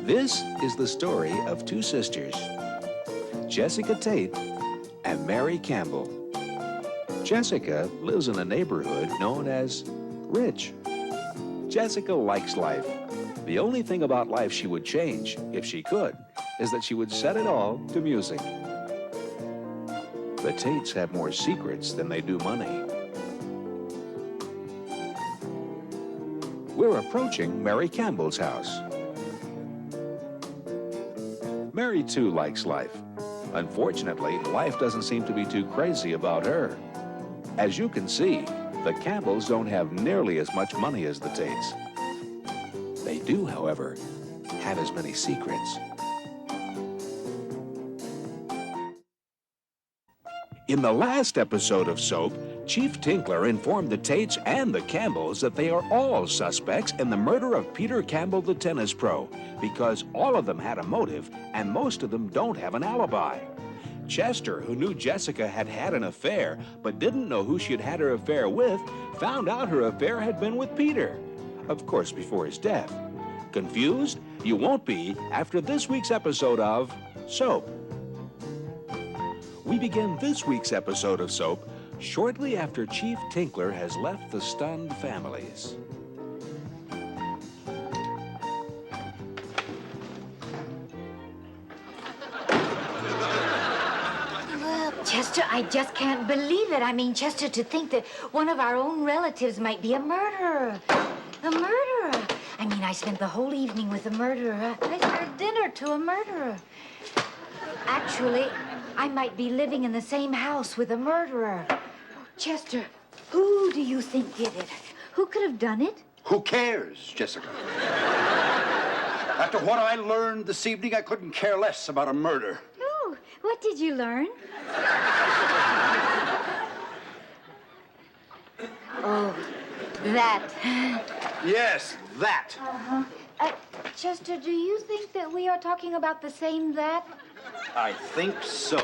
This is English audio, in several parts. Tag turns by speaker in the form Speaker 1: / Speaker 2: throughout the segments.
Speaker 1: This is the story of two sisters, Jessica Tate and Mary Campbell. Jessica lives in a neighborhood known as Rich. Jessica likes life. The only thing about life she would change, if she could, is that she would set it all to music. The Tates have more secrets than they do money. We're approaching Mary Campbell's house. Mary, too, likes life. Unfortunately, life doesn't seem to be too crazy about her. As you can see, the Campbells don't have nearly as much money as the Tates. They do, however, have as many secrets. In the last episode of Soap, Chief Tinkler informed the Tates and the Campbells that they are all suspects in the murder of Peter Campbell, the tennis pro, because all of them had a motive and most of them don't have an alibi. Chester, who knew Jessica had had an affair but didn't know who she had had her affair with, found out her affair had been with Peter. Of course, before his death. Confused? You won't be after this week's episode of Soap. We begin this week's episode of Soap shortly after Chief Tinkler has left the stunned families.
Speaker 2: Well, Chester, I just can't believe it. I mean, Chester, to think that one of our own relatives might be a murderer. A murderer. I mean, I spent the whole evening with a murderer. I served dinner to a murderer. Actually, I might be living in the same house with a murderer. Chester, who do you think did it? Who could have done it?
Speaker 3: Who cares, Jessica? After what I learned this evening, I couldn't care less about a murder.
Speaker 2: Oh, what did you learn? Oh, that.
Speaker 3: Yes, that.
Speaker 2: Chester, do you think that we are talking about the same that?
Speaker 3: I think so.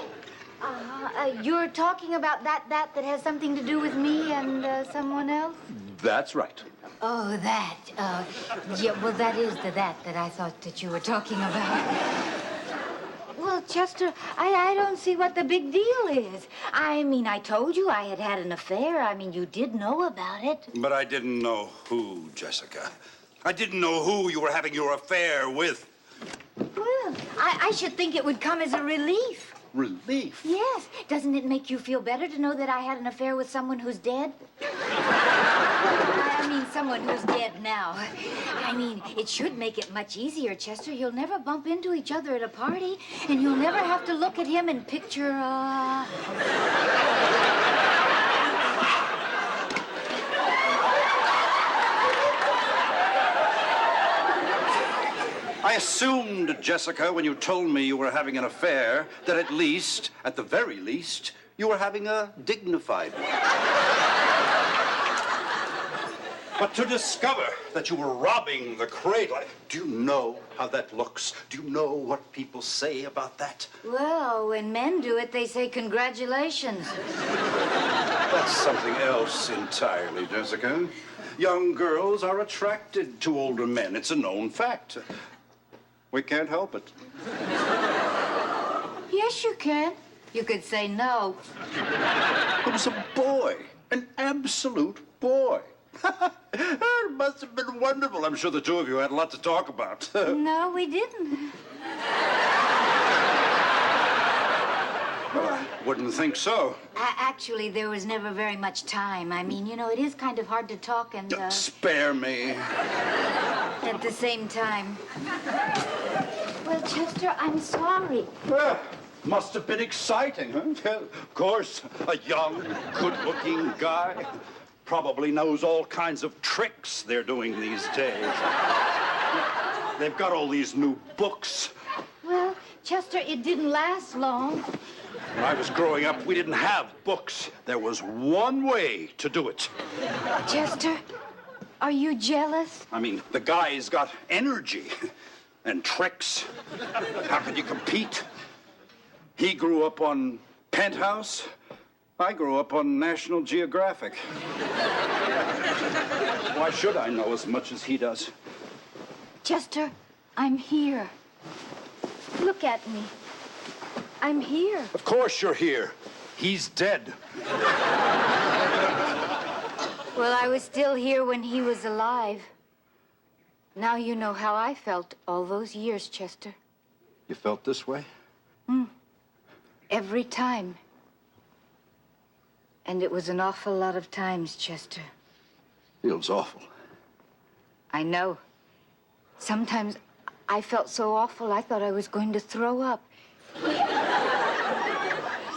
Speaker 2: You're talking about that has something to do with me and someone else?
Speaker 3: That's right.
Speaker 2: Oh, that. Yeah, well, that is the that I thought that you were talking about. Well, Chester, I don't see what the big deal is. I mean, I told you I had had an affair. I mean, you did know about it.
Speaker 3: But I didn't know who, Jessica. I didn't know who you were having your affair with.
Speaker 2: Well, I should think it would come as a relief.
Speaker 3: Relief?
Speaker 2: Yes. Doesn't it make you feel better to know that I had an affair with someone who's dead? I mean, someone who's dead now. I mean, it should make it much easier, Chester. You'll never bump into each other at a party, and you'll never have to look at him and picture,
Speaker 3: I assumed, Jessica, when you told me you were having an affair, that at least, at the very least, you were having a dignified one. But to discover that you were robbing the cradle, do you know how that looks? Do you know what people say about that?
Speaker 2: Well, when men do it, they say congratulations.
Speaker 3: That's something else entirely, Jessica. Young girls are attracted to older men. It's a known fact. We can't help it.
Speaker 2: Yes, you can. You could say no.
Speaker 3: It was a boy, an absolute boy. It must have been wonderful. I'm sure the two of you had a lot to talk about.
Speaker 2: No, we didn't.
Speaker 3: Well, I wouldn't think so.
Speaker 2: Actually, there was never very much time. I mean, you know, it is kind of hard to talk and,
Speaker 3: Spare me.
Speaker 2: at the same time. Well, Chester, I'm sorry.
Speaker 3: Must have been exciting, huh? Of course, a young, good-looking guy. Probably knows all kinds of tricks they're doing these days. They've got all these new books.
Speaker 2: Well, Chester, it didn't last long.
Speaker 3: When I was growing up, we didn't have books. There was one way to do it.
Speaker 2: Chester, are you jealous?
Speaker 3: I mean, the guy's got energy and tricks. How can you compete? He grew up on Penthouse. I grew up on National Geographic. Why should I know as much as he does?
Speaker 2: Chester, I'm here. Look at me. I'm here.
Speaker 3: Of course you're here. He's dead.
Speaker 2: Well, I was still here when he was alive. Now you know how I felt all those years, Chester.
Speaker 3: You felt this way?
Speaker 2: Every time. And it was an awful lot of times, Chester.
Speaker 3: Feels awful.
Speaker 2: I know. Sometimes I felt so awful I thought I was going to throw up.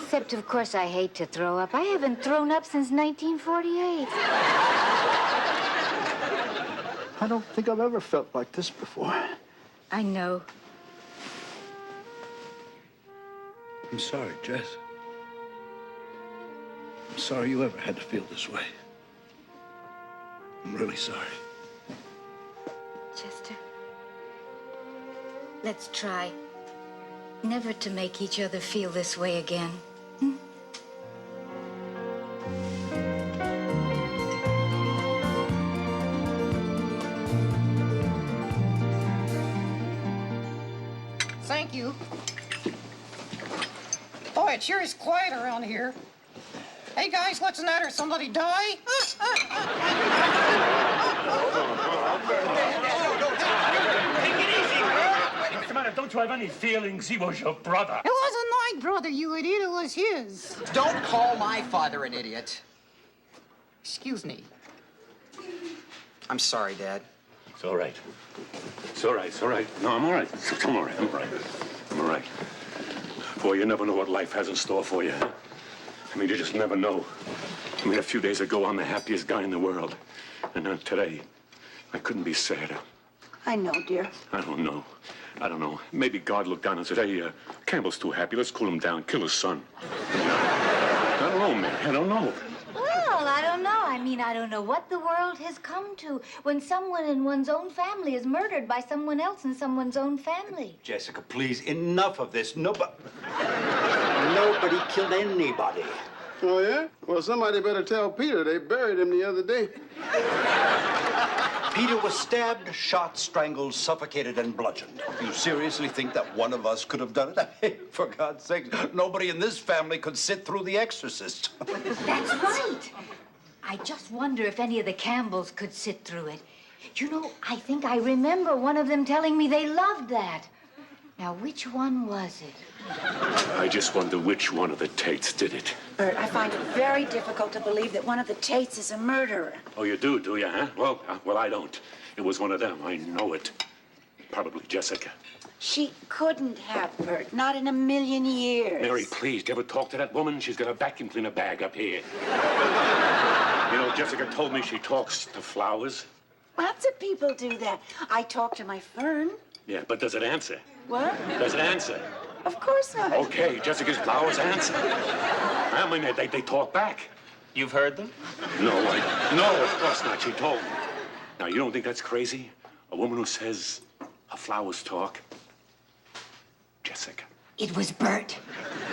Speaker 2: Except, of course, I hate to throw up. I haven't thrown up since 1948.
Speaker 3: I don't think I've ever felt like this before.
Speaker 2: I know.
Speaker 3: I'm sorry, Jess. I'm sorry you ever had to feel this way. I'm really sorry.
Speaker 2: Chester, let's try never to make each other feel this way again.
Speaker 4: Thank you. Boy, it sure is quiet around here. Hey, guys, what's the matter? Somebody die?
Speaker 5: What's the matter? Don't you have any feelings? He was your brother.
Speaker 4: It wasn't my brother, you idiot. It was his.
Speaker 6: Don't call my father an idiot.
Speaker 4: Excuse me.
Speaker 6: I'm sorry, Dad.
Speaker 5: It's all right. It's all right. It's all right. No, I'm all right. I'm all right. I'm all right. I'm all right. Boy, you never know what life has in store for you, huh? I mean, you just never know. I mean, a few days ago, I'm the happiest guy in the world. And then today, I couldn't be sadder.
Speaker 7: I know, dear.
Speaker 5: I don't know. I don't know. Maybe God looked down and said, hey, Campbell's too happy. Let's cool him down. Kill his son. I don't know, man. I don't know.
Speaker 2: Well, I don't know. I mean, I don't know what the world has come to when someone in one's own family is murdered by someone else in someone's own family.
Speaker 3: Jessica, please, enough of this. Nobody killed anybody.
Speaker 8: Oh, yeah? Well, somebody better tell Peter. They buried him the other day.
Speaker 3: Peter was stabbed, shot, strangled, suffocated, and bludgeoned. Do you seriously think that one of us could have done it? Hey, for God's sake, nobody in this family could sit through The Exorcist.
Speaker 2: That's right. I just wonder if any of the Campbells could sit through it. You know, I think I remember one of them telling me they loved that. Now, which one was it?
Speaker 5: I just wonder which one of the Tates did it.
Speaker 7: Bert, I find it very difficult to believe that one of the Tates is a murderer.
Speaker 5: Oh, you do you, huh? Well, I don't. It was one of them. I know it. Probably Jessica.
Speaker 7: She couldn't have, Bert. Not in a million years.
Speaker 5: Mary, please, do you ever talk to that woman? She's got a vacuum cleaner bag up here. You know, Jessica told me she talks to flowers.
Speaker 7: Lots of people do that. I talk to my fern.
Speaker 5: Yeah, but does it answer?
Speaker 7: What?
Speaker 5: Does it answer?
Speaker 7: Of course not.
Speaker 5: Okay, Jessica's flowers answer. I mean, they talk back.
Speaker 9: You've heard them?
Speaker 5: No, of course not. She told me. Now, you don't think that's crazy? A woman who says her flowers talk? Jessica.
Speaker 2: It was Bert.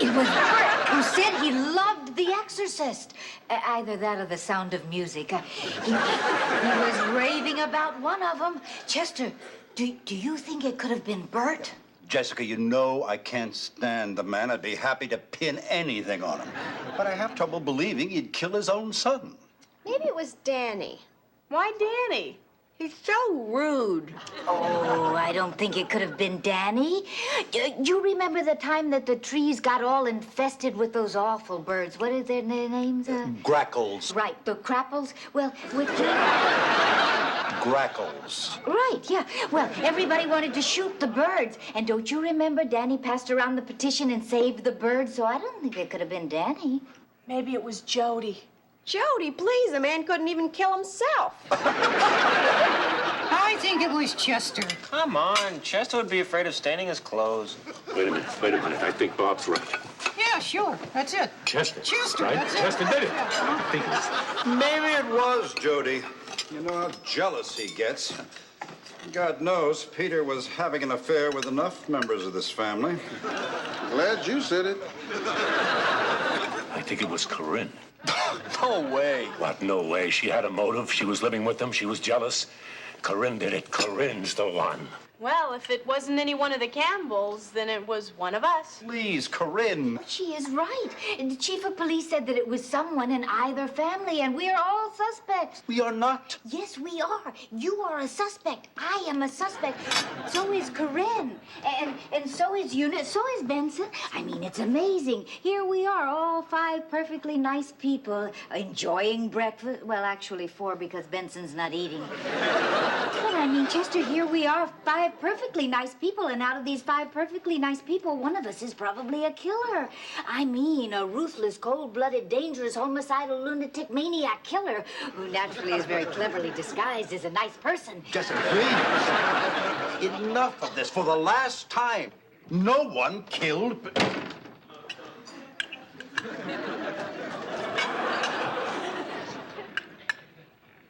Speaker 2: It was Bert who said he loved The Exorcist. Either that or The Sound of Music. He was raving about one of them. Chester, do you think it could have been Bert?
Speaker 3: Jessica, you know I can't stand the man. I'd be happy to pin anything on him. But I have trouble believing he'd kill his own son.
Speaker 10: Maybe it was Danny. Why Danny? He's so rude.
Speaker 2: Oh, I don't think it could have been Danny. You remember the time that the trees got all infested with those awful birds? What are their names?
Speaker 3: Grackles.
Speaker 2: Right, the crapples. Well,
Speaker 3: Grackles.
Speaker 2: Right, yeah. Well, everybody wanted to shoot the birds. And don't you remember Danny passed around the petition and saved the birds? So I don't think it could have been Danny.
Speaker 10: Maybe it was Jody. Jody, please, the man couldn't even kill himself.
Speaker 4: I think it was Chester.
Speaker 9: Come on, Chester would be afraid of staining his clothes.
Speaker 5: Wait a minute. I think Bob's right.
Speaker 4: Yeah, sure. That's it.
Speaker 5: Chester.
Speaker 4: Chester,
Speaker 5: right?
Speaker 4: that's it.
Speaker 5: Chester did it. I think it was...
Speaker 3: Maybe it was Jody. You know how jealous he gets. God knows Peter was having an affair with enough members of this family.
Speaker 8: Glad you said it.
Speaker 5: I think it was Corinne.
Speaker 9: No way.
Speaker 5: What, no way? She had a motive. She was living with them. She was jealous. Corinne did it. Corinne's the one.
Speaker 10: Well, if it wasn't any one of the Campbells, then it was one of us.
Speaker 3: Please, Corinne.
Speaker 2: She is right. The chief of police said that it was someone in either family, and we are all suspects.
Speaker 3: We are not.
Speaker 2: Yes, we are. You are a suspect. I am a suspect. So is Corinne. And so is Eunice. So is Benson. I mean, it's amazing. Here we are, all 5 perfectly nice people, enjoying breakfast. Well, actually 4, because Benson's not eating. But I mean, Chester, here we are, 5 perfectly nice people, and out of these 5 perfectly nice people, one of us is probably a killer. I mean, a ruthless, cold-blooded, dangerous, homicidal, lunatic, maniac killer who naturally is very cleverly disguised as a nice person.
Speaker 3: Jessica, please. Enough of this. For the last time, no one killed...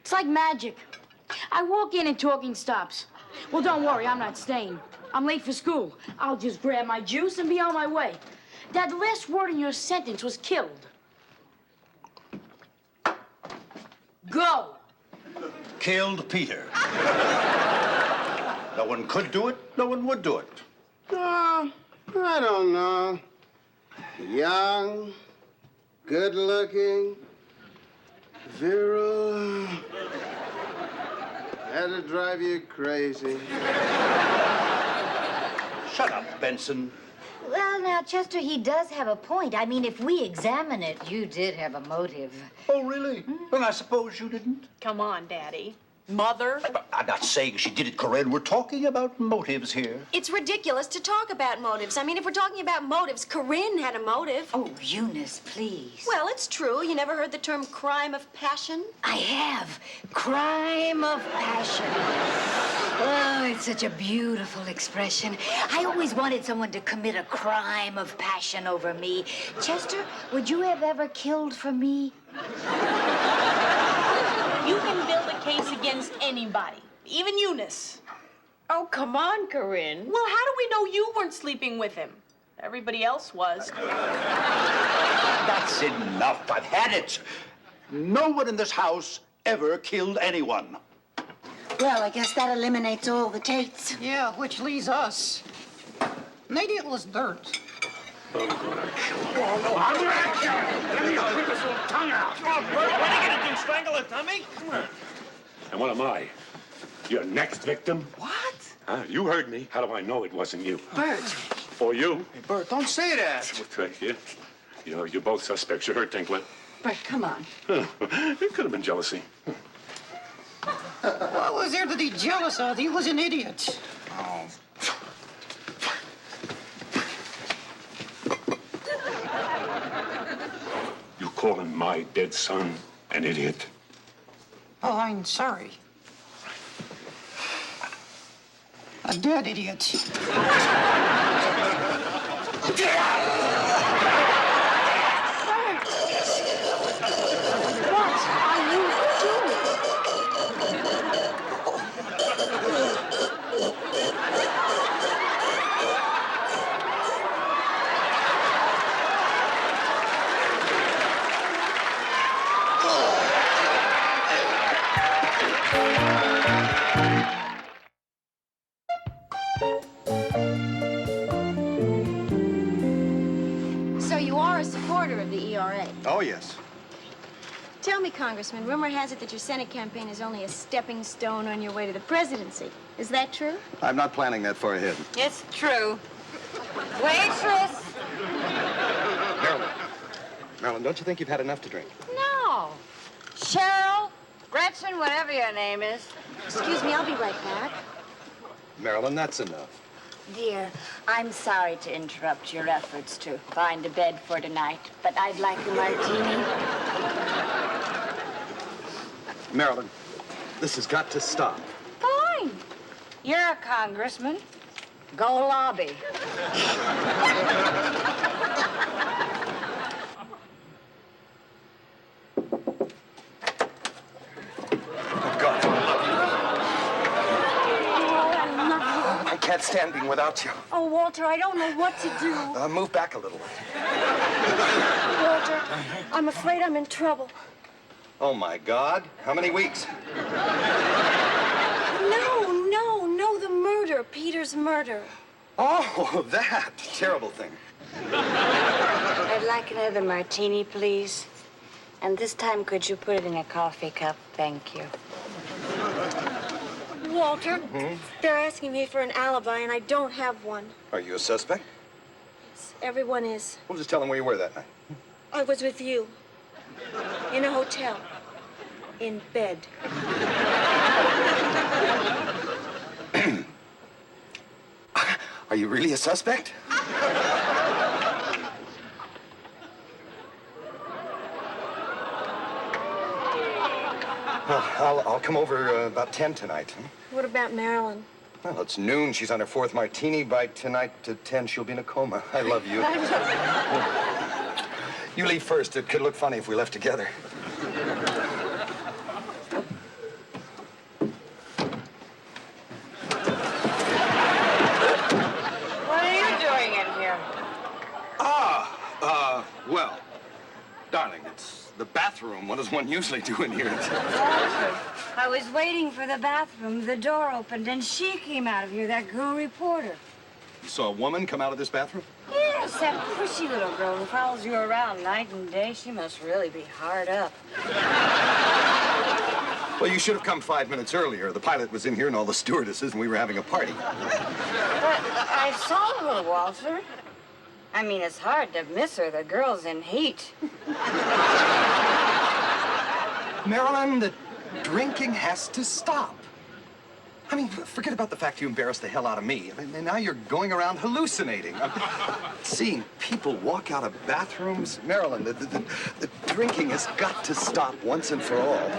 Speaker 11: It's like magic. I walk in and talking stops. Well, don't worry, I'm not staying. I'm late for school. I'll just grab my juice and be on my way. Dad, the last word in your sentence was killed. Go.
Speaker 3: Killed Peter. No one could do it. No one would do it.
Speaker 8: I don't know. Young, good-looking, virile. That'll drive you crazy.
Speaker 3: Shut up, Benson.
Speaker 2: Well, now, Chester, he does have a point. I mean, if we examine it, you did have a motive.
Speaker 3: Oh, really? Then I suppose you didn't.
Speaker 10: Come on, Daddy. Mother?
Speaker 3: I'm not saying she did it, Corinne. We're talking about motives here.
Speaker 12: It's ridiculous to talk about motives. I mean, if we're talking about motives, Corinne had a motive.
Speaker 2: Oh, Eunice, please.
Speaker 12: Well, it's true. You never heard the term crime of passion?
Speaker 2: I have. Crime of passion. Oh, it's such a beautiful expression. I always wanted someone to commit a crime of passion over me. Chester, would you have ever killed for me?
Speaker 10: You can build a case against anybody, even Eunice.
Speaker 11: Oh, come on, Corinne.
Speaker 10: Well, how do we know you weren't sleeping with him? Everybody else was.
Speaker 3: That's enough. I've had it. No one in this house ever killed anyone.
Speaker 7: Well, I guess that eliminates all the Tates.
Speaker 4: Yeah, which leaves us. Needless dirt.
Speaker 5: I'm gonna kill him. Oh, no, I'm gonna kill him. Let me rip his little tongue out.
Speaker 9: Come on, Bert, what are you gonna do, strangle her tummy?
Speaker 5: Come on. And what am I? Your next victim?
Speaker 9: What?
Speaker 5: Huh? You heard me. How do I know it wasn't you?
Speaker 7: Bert.
Speaker 5: Or you?
Speaker 9: Hey, Bert, don't say that.
Speaker 5: You're both suspects. You heard Tinkler.
Speaker 7: Bert, come on.
Speaker 5: It could have been jealousy.
Speaker 4: What was there to be jealous of? He was an idiot.
Speaker 9: Oh.
Speaker 5: You calling my dead son an idiot?
Speaker 4: Oh, I'm sorry. A dead idiot.
Speaker 12: So you are a supporter of the ERA?
Speaker 8: Oh, yes.
Speaker 12: Tell me, Congressman, rumor has it that your Senate campaign is only a stepping stone on your way to the presidency. Is that true?
Speaker 8: I'm not planning that far ahead.
Speaker 11: It's true. Waitress!
Speaker 8: Marilyn, don't you think you've had enough to drink?
Speaker 11: No. Cheryl, Gretchen, whatever your name is.
Speaker 12: Excuse me, I'll be right back.
Speaker 8: Marilyn, that's enough.
Speaker 11: Dear, I'm sorry to interrupt your efforts to find a bed for tonight, but I'd like a martini.
Speaker 8: Marilyn, this has got to stop.
Speaker 11: Fine. You're a congressman. Go lobby.
Speaker 8: I can't stand being without you.
Speaker 11: Oh, Walter, I don't know what to do.
Speaker 8: Move back a little.
Speaker 12: Walter, I'm afraid I'm in trouble.
Speaker 8: Oh, my God. How many weeks?
Speaker 12: No, the murder. Peter father's murderer.
Speaker 6: Oh, that terrible thing.
Speaker 7: I'd like another martini, please. And this time, could you put it in a coffee cup? Thank you.
Speaker 12: Walter, they're asking me for an alibi, and I don't have one.
Speaker 6: Are you a suspect?
Speaker 12: Everyone is.
Speaker 6: Well, just tell them where you were that night.
Speaker 12: I was with you. In a hotel. In bed.
Speaker 6: Are you really a suspect? Well, I'll come over about 10 tonight. Huh?
Speaker 12: What about Marilyn?
Speaker 6: Well, it's noon. She's on her 4th martini. By tonight at 10, she'll be in a coma. I love you. You leave first. It could look funny if we left together.
Speaker 7: What are you doing in here?
Speaker 6: Well, darling, it's the bathroom. What does one usually do in here?
Speaker 7: Walter, I was waiting for the bathroom. The door opened, and she came out of here, that girl reporter.
Speaker 6: You saw a woman come out of this bathroom?
Speaker 7: Yes, that pushy little girl who follows you around night and day. She must really be hard up.
Speaker 6: Well, you should have come 5 minutes earlier. The pilot was in here and all the stewardesses, and we were having a party.
Speaker 7: But I saw her, Walter. I mean, it's hard to miss her. The girl's in heat.
Speaker 6: Marilyn, the drinking has to stop. I mean, forget about the fact you embarrassed the hell out of me. I mean, now you're going around hallucinating. Seeing people walk out of bathrooms. Marilyn, the drinking has got to stop once and for all.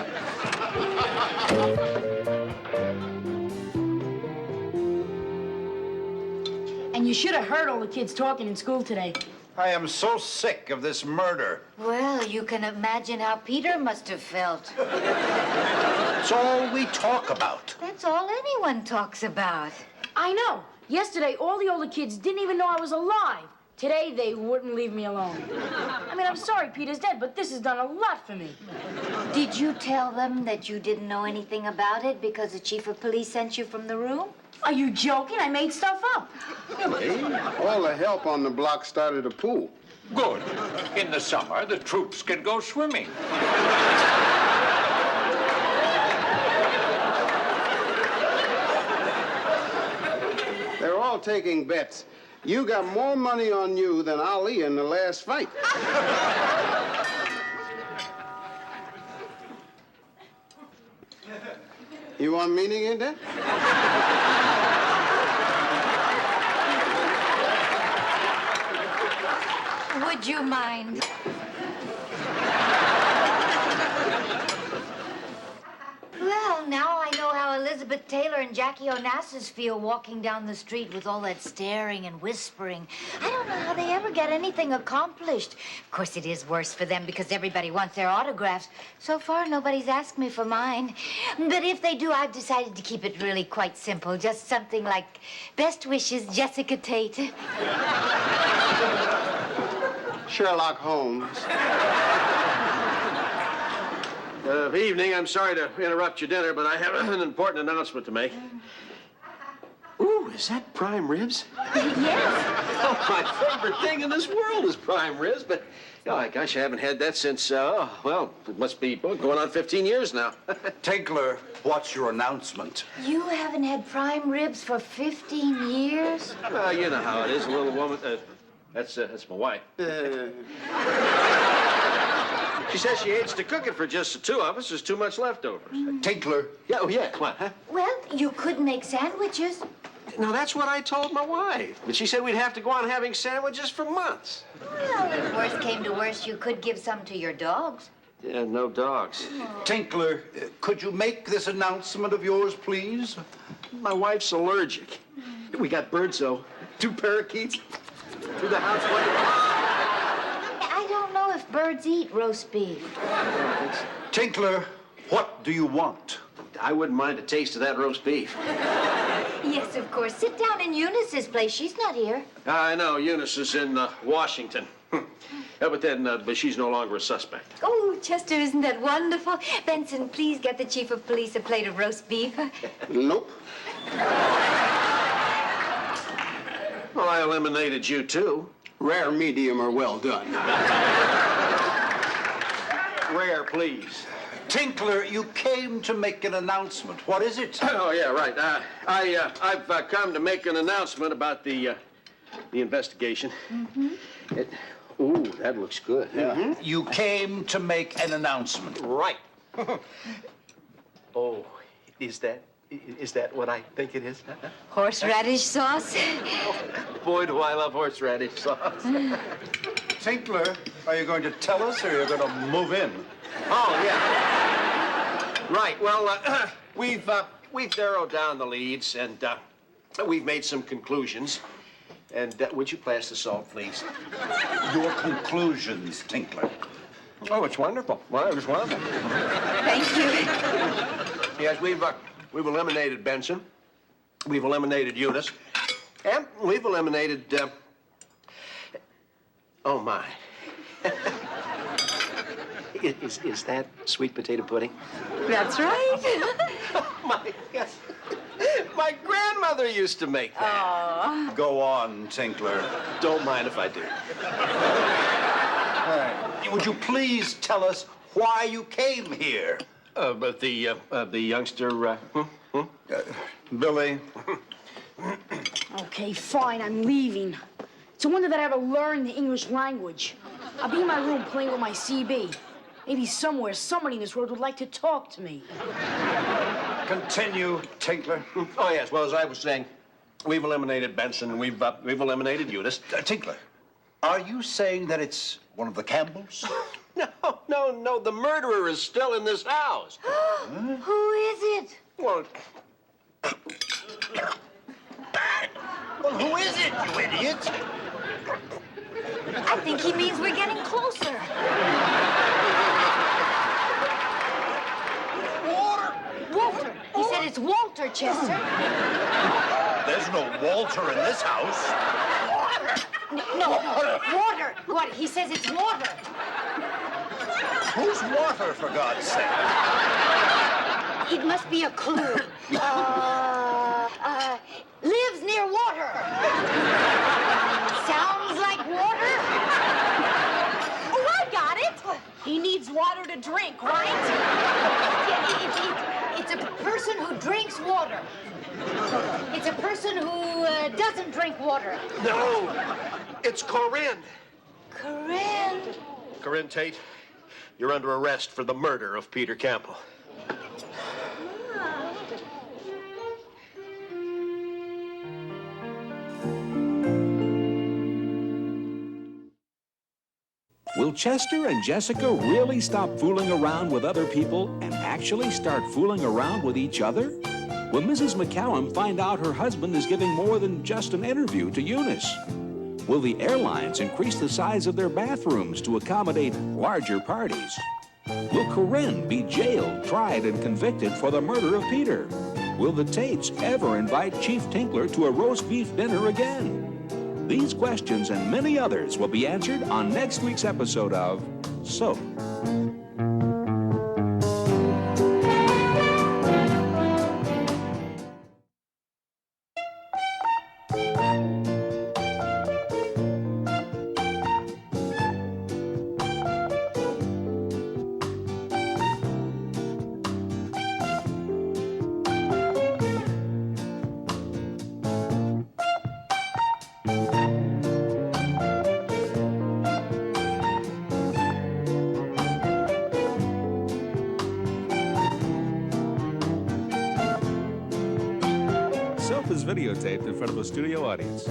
Speaker 11: And you should have heard all the kids talking in school today.
Speaker 3: I am so sick of this murder.
Speaker 2: Well, you can imagine how Peter must have felt.
Speaker 3: It's all we talk about.
Speaker 2: That's all anyone talks about.
Speaker 11: I know. Yesterday, all the older kids didn't even know I was alive. Today, they wouldn't leave me alone. I mean, I'm sorry Peter's dead, but this has done a lot for me.
Speaker 2: Did you tell them that you didn't know anything about it because the chief of police sent you from the room?
Speaker 11: Are you joking? I made stuff up.
Speaker 8: All the help on the block started a pool.
Speaker 9: Good. In the summer, the troops can go swimming.
Speaker 8: They're all taking bets. You got more money on you than Ali in the last fight. You want meaning in that?
Speaker 2: Would you mind? Well, now I know how Elizabeth Taylor and Jackie Onassis feel walking down the street with all that staring and whispering. I don't know how they ever get anything accomplished. Of course, it is worse for them because everybody wants their autographs. So far, nobody's asked me for mine. But if they do, I've decided to keep it really quite simple. Just something like, best wishes, Jessica Tate.
Speaker 8: Sherlock Holmes.
Speaker 9: Evening. I'm sorry to interrupt your dinner, but I have an important announcement to make. Ooh, is that prime ribs?
Speaker 11: Yes.
Speaker 9: Oh, my favorite thing in this world is prime ribs, but, oh, gosh, I haven't had that since, well, it must be going on 15 years now.
Speaker 3: Tinkler, what's your announcement?
Speaker 2: You haven't had prime ribs for 15 years?
Speaker 9: Well, you know how it is, a little woman. That's my wife. She says she hates to cook it for just the two of us. There's too much leftovers.
Speaker 3: Tinkler.
Speaker 9: Yeah, oh, yeah, come on, huh?
Speaker 2: Well, you could make sandwiches.
Speaker 9: Now, that's what I told my wife. But she said we'd have to go on having sandwiches for months.
Speaker 2: Well, if worst came to worst, you could give some to your dogs.
Speaker 9: Yeah, no dogs.
Speaker 3: Tinkler, could you make this announcement of yours, please?
Speaker 9: My wife's allergic. We got birds, though. 2 parakeets. To the house.
Speaker 2: I don't know if birds eat roast beef.
Speaker 3: Tinkler, what do you want?
Speaker 9: I wouldn't mind a taste of that roast beef.
Speaker 2: Yes, of course. Sit down in Eunice's place. She's not here.
Speaker 9: I know. Eunice is in Washington. But she's no longer a suspect.
Speaker 2: Oh, Chester, isn't that wonderful? Benson, please get the chief of police a plate of roast beef.
Speaker 8: Nope.
Speaker 9: I eliminated you, too.
Speaker 8: Rare, medium, or well done?
Speaker 9: Rare, please.
Speaker 3: Tinkler, you came to make an announcement. What is it?
Speaker 9: Oh, yeah, right. I've come to make an announcement about the investigation. Ooh, that looks good.
Speaker 3: Yeah. You came to make an announcement.
Speaker 9: Right. Oh, is that what I think it is?
Speaker 2: Horseradish sauce?
Speaker 9: Boy, do I love horseradish sauce.
Speaker 3: Tinkler, are you going to tell us or are you going to move in?
Speaker 9: Oh, yeah. Right. Well, we've narrowed down the leads and we've made some conclusions. And would you pass the salt, please?
Speaker 3: Your conclusions, Tinkler.
Speaker 9: Oh, it's wonderful. Well, it was wonderful.
Speaker 2: Thank you.
Speaker 9: Yes, we've eliminated Benson. We've eliminated Eunice. And we've eliminated, oh, my. Is that sweet potato pudding?
Speaker 2: That's right.
Speaker 9: My grandmother used to make that.
Speaker 2: Aw.
Speaker 3: Go on, Tinkler.
Speaker 9: Don't mind if I do.
Speaker 3: All right. Would you please tell us why you came here?
Speaker 9: But the youngster,
Speaker 3: Billy.
Speaker 11: Okay, fine, I'm leaving. It's a wonder that I ever learned the English language. I'll be in my room playing with my CB. Maybe somewhere, somebody in this world would like to talk to me.
Speaker 3: Continue, Tinkler.
Speaker 9: Oh, yes, well, as I was saying, we've eliminated Benson and we've eliminated Eunice.
Speaker 3: Tinkler, are you saying that it's one of the Campbells?
Speaker 9: No, the murderer is still in this house.
Speaker 2: Who is it?
Speaker 9: Well,
Speaker 3: who is it, you idiot?
Speaker 2: I think he means we're getting closer. Walter. He said it's Walter, Chester.
Speaker 3: There's no Walter in this house.
Speaker 2: No, water. What? He says it's water.
Speaker 3: Who's Water, for God's sake?
Speaker 2: It must be a clue. Lives near water. Sounds like water.
Speaker 10: Oh, I got it. He needs water to drink, right?
Speaker 2: It's a person who drinks water. It's a person who doesn't drink water.
Speaker 9: no, it's Corinne.
Speaker 2: Corinne.
Speaker 9: Corinne Tate, you're under arrest for the murder of Peter Campbell.
Speaker 1: Will Chester and Jessica really stop fooling around with other people and actually start fooling around with each other? Will Mrs. McCallum find out her husband is giving more than just an interview to Eunice? Will the airlines increase the size of their bathrooms to accommodate larger parties? Will Corinne be jailed, tried, and convicted for the murder of Peter? Will the Tates ever invite Chief Tinkler to a roast beef dinner again? These questions and many others will be answered on next week's episode of Soap. Videotaped in front of a studio audience.